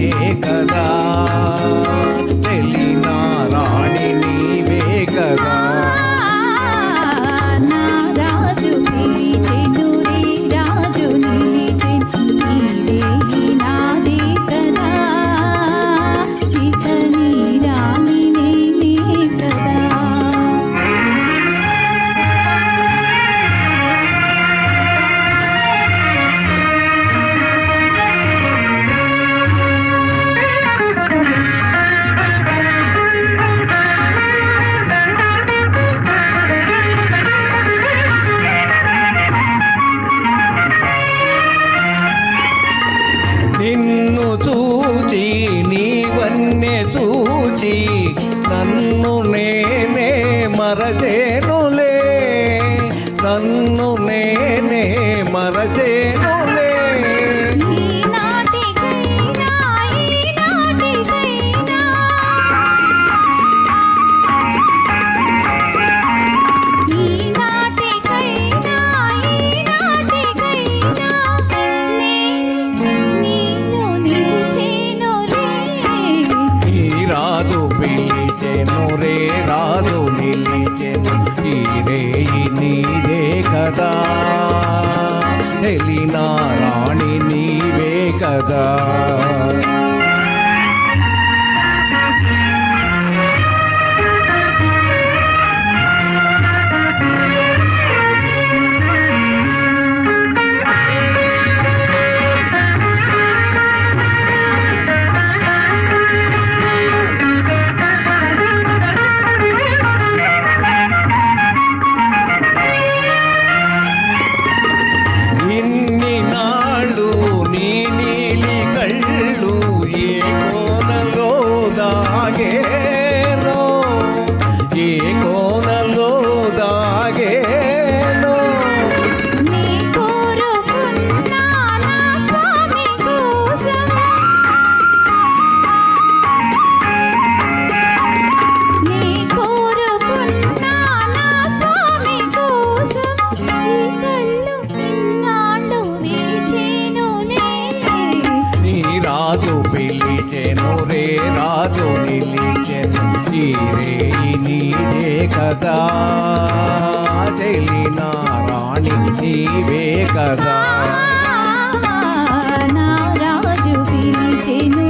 నీదే కదా తెలిన రాణి నీవే కదా నా రాజు పిలిచెను రే రాజు నిలిచెను నీవే నాదే కదా ఇక నీ రాణి నేనే కదా నిన్ను చూచి నీవన్నే చూచి నన్ను నేనే మరచేనులే నన్ను నేనే మరచేనులే ఈనాటికైనా ఈనాటికైనా ఈనాటికైనా ఈనాటికైనా నీలో నిలిచెనులే ఈ రాజు పిలిచెను రే రాజు నిలిచెను ఈ రేయి నీదే కదా తెలిన రాణి నీవే కదా ఇన్ని నాళ్ళు నీ నీలి కళ్ళు ఏ కోనలో దాగేనో ఏ కోనలో దాగేనో నీ కోరుకున్నా నా స్వామి కోసం నీ కోరుకున్నా నా స్వామి కోసం ఈ కళ్ళు ఇన్నాళ్ళు వేచెనులే నీ రాజు పిలిచెను రే రాజు నిలిచెను ఈ రేయి నీదే కదా తెలిన రాణి నీవే కదా నా రాజు పిలిచెను